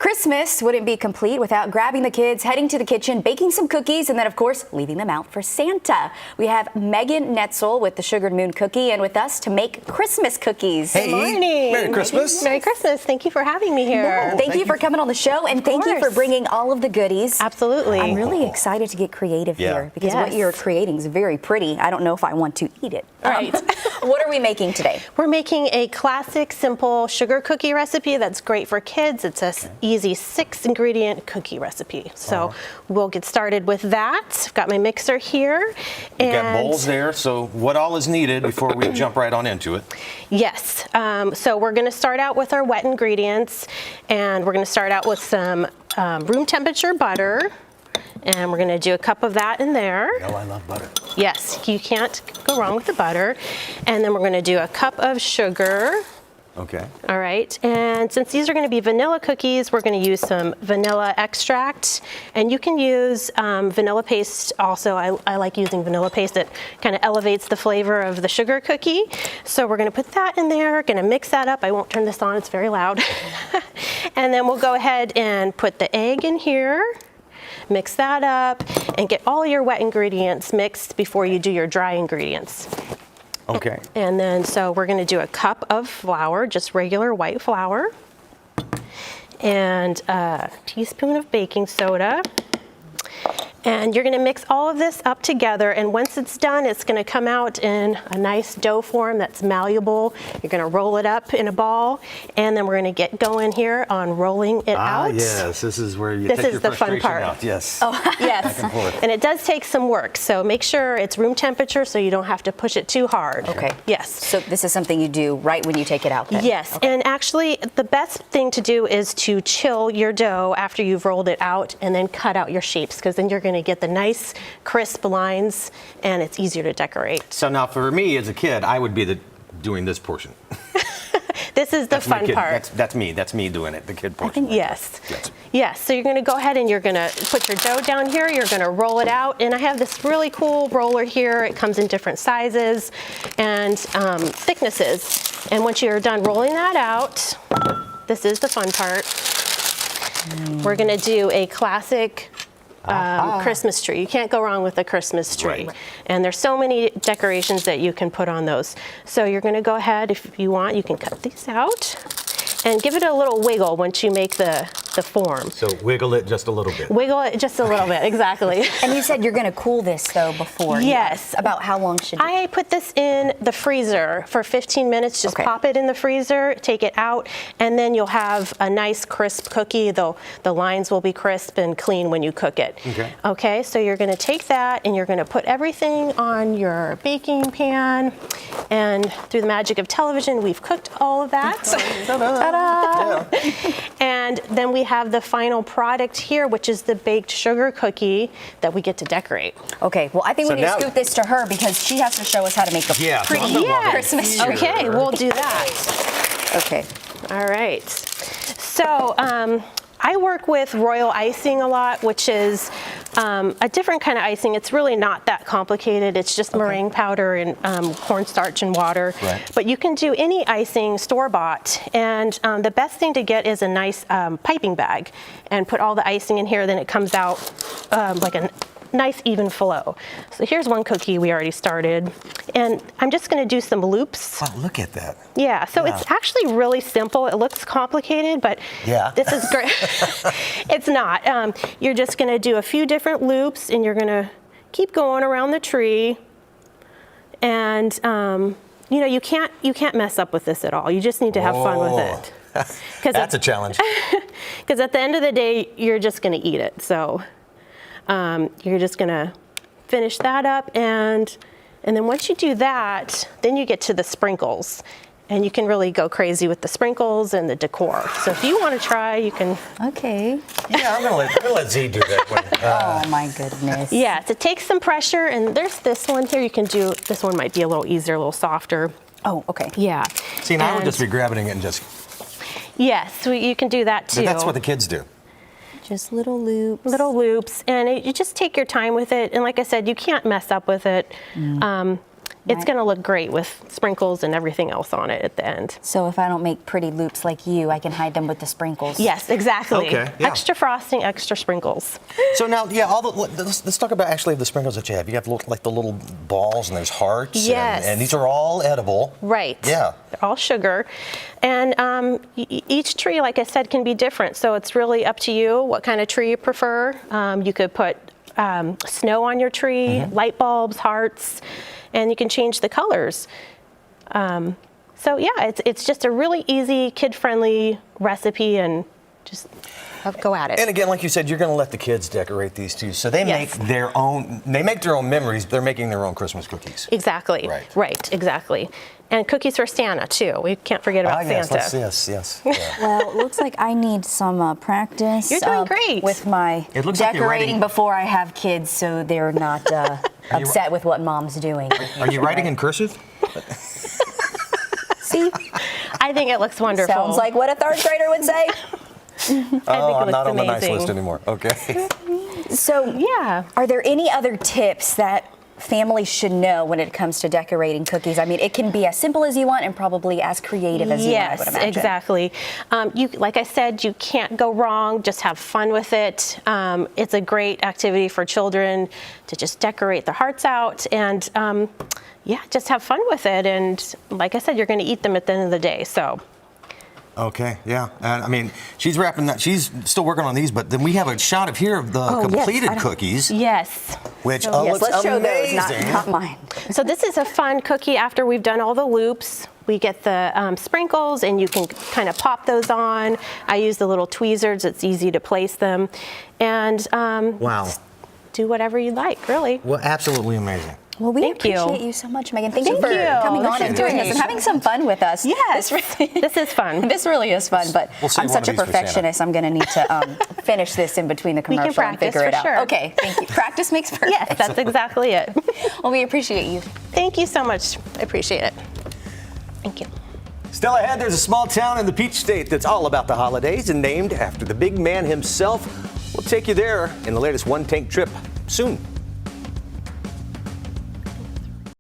Christmas wouldn't be complete without grabbing the kids, heading to the kitchen, baking some cookies, and then, of course, leaving them out for Santa. We have Megan Netzel with the Sugared Moon Cookie and with us to make Christmas cookies. Hey, good morning. Merry Christmas. Merry Christmas. Thank you for having me here. No, thank you for coming on the show, and thank you for bringing all of the goodies. Absolutely. I'm really excited to get creative here because what you're creating is very pretty. I don't know if I want to eat it. Right. What are we making today? We're making a classic, simple sugar cookie recipe that's great for kids. It's a easy 6-ingredient cookie recipe. So we'll get started with that. I've got my mixer here. We've got bowls there, so what all is needed before we jump right on into it? Yes. So we're going to start out with our wet ingredients, and we're going to start out with some room temperature butter. And we're going to do a cup of that in there. Oh, I love butter. Yes, you can't go wrong with the butter. And then we're going to do a cup of sugar. Okay. All right, and since these are going to be vanilla cookies, we're going to use some vanilla extract. And you can use vanilla paste also. I like using vanilla paste. It kind of elevates the flavor of the sugar cookie. So we're going to put that in there, going to mix that up. I won't turn this on, it's very loud. And then we'll go ahead and put the egg in here. Mix that up and get all your wet ingredients mixed before you do your dry ingredients. Okay. And then, so we're going to do a cup of flour, just regular white flour, and a teaspoon of baking soda. And you're going to mix all of this up together, and once it's done, it's going to come out in a nice dough form that's malleable. You're going to roll it up in a ball, and then we're going to get going here on rolling it out. Yes, this is where you This take is your the fun frustration part. out. Yes. Yes, Back and forth. and it does take some work, so make sure it's room temperature so you don't have to push it too hard. Okay. Yes. So this is something you do right when you take it out then? Yes, Okay. and actually the best thing to do is to chill your dough after you've rolled it out and then cut out your shapes, because then you're going to get the nice crisp lines and it's easier to decorate. So now for me as a kid, I would be doing this portion. This is the That's my fun kid. part. That's me doing it, the kid portion. Yes. Yes. Yes, so you're going to go ahead and you're going to put your dough down here, you're going to roll it out, and I have this really cool roller here. It comes in different sizes and thicknesses. And once you're done rolling that out, this is the fun part. We're going to do a classic Christmas tree. You can't go wrong with a Christmas tree. Right. And there's so many decorations that you can put on those. So you're going to go ahead, if you want, you can cut these out and give it a little wiggle once you make the form. So wiggle it just a little bit. Wiggle it just a little bit, exactly. And you said you're going to cool this, though, before. Yes. About how long should you? I put this in the freezer for 15 minutes. Just pop it in the freezer, take it out, and then you'll have a nice crisp cookie. The lines will be crisp and clean when you cook it. Okay. Okay, so you're going to take that and you're going to put everything on your baking pan. And through the magic of television, we've cooked all of that. Ta-da! And then we have the final product here, which is the baked sugar cookie that we get to decorate. Okay, well, I think So we need now- to scoot this to her because she has to show us how to make a pretty Christmas tree. Okay, we'll do that. Okay. All right. So I work with royal icing a lot, which is a different kind of icing. It's really not that complicated. It's just meringue powder and cornstarch and water. Right. But you can do any icing store-bought. And the best thing to get is a nice piping bag and put all the icing in here. Then it comes out like a nice even flow. So here's one cookie we already started. And I'm just going to do some loops. Wow, look at that. Yeah, so it's actually really simple. It looks complicated, but this is great. It's not. You're just going to do a few different loops, and you're going to keep going around the tree. And you know, you can't mess up with this at all. You just need to have fun with it. That's a challenge. Because at the end of the day, you're just going to eat it. So you're just going to finish that up, and then once you do that, then you get to the sprinkles. And you can really go crazy with the sprinkles and the decor. So if you want to try, you can. Okay. Yeah, I'm gonna let Z do that one. Oh, my goodness. Yeah, to take some pressure, and there's this one here you can do. This one might be a little easier, a little softer. Oh, okay. Yeah. See, now I would And- just be grabbing it and just. Yes, so you can do that too. That's what the kids do. Just little loops. Little loops, and you just take your time with it. And like I said, you can't mess up with it. it's Right. going to look great with sprinkles and everything else on it at the end. So if I don't make pretty loops like you, I can hide them with the sprinkles. Yes, exactly. Okay, yeah. Extra frosting, extra sprinkles. So now, yeah, let's talk about actually the sprinkles that you have. You have like the little balls and there's hearts. Yes. And these are all edible. Right. Yeah. They're all sugar. And each tree, like I said, can be different. So it's really up to you what kind of tree you prefer. You could put snow on your tree, light bulbs, hearts, and you can change the colors. So yeah, it's just a really easy, kid-friendly recipe, and just go at it. And again, like you said, you're going to let the kids decorate these too. So they Yes. make their own. They make their own memories. They're making their own Christmas cookies. Exactly. Right. Exactly. And cookies for Santa too. We can't forget about Santa. Yes. Yeah. Well, it looks like I need some practice. You're doing great. With my It looks like you're decorating writing- before I have kids, so they're not upset with what mom's doing. Are you writing in cursive? See, I think it looks wonderful. sounds like what a third grader would say. Oh, I'm looks not on the nice amazing. list anymore. Okay. So, Yeah. are there any other tips that families should know when it comes to decorating cookies? I mean, it can be as simple as you want and probably as creative as you want, I would imagine. Yes, exactly. Like I said, you can't go wrong. Just have fun with it. It's a great activity for children to just decorate their hearts out and, just have fun with it. And like I said, you're going to eat them at the end of the day. So. Okay, yeah. And I mean, she's wrapping that. She's still working on these, but then we have a shot of here of the yes, completed I don't- cookies, Yes. which Yes, looks let's show amazing. those, not mine. So this is a fun cookie after we've done all the loops. We get the sprinkles and you can kind of pop those on. I use the little tweezers. It's easy to place them. And Wow. do whatever you like, really. Well, absolutely amazing. Well, we Thank you. appreciate you so much, Megan. Thank you Thank for you. coming on This and is doing this great. and having some fun with us. Yes. This This is fun. This really is fun, but We'll save I'm one of such a these for Santa. perfectionist. I'm going to need to finish this in between the can commercial and practice figure it for out. sure. Okay, thank you. Practice makes perfect. Yes, that's exactly it. Well, we appreciate you. Thank you so much. I appreciate it. Thank you. Still ahead, there's a small town in the Peach State that's all about the holidays and named after the big man himself. We'll take you there in the latest One Tank Trip soon.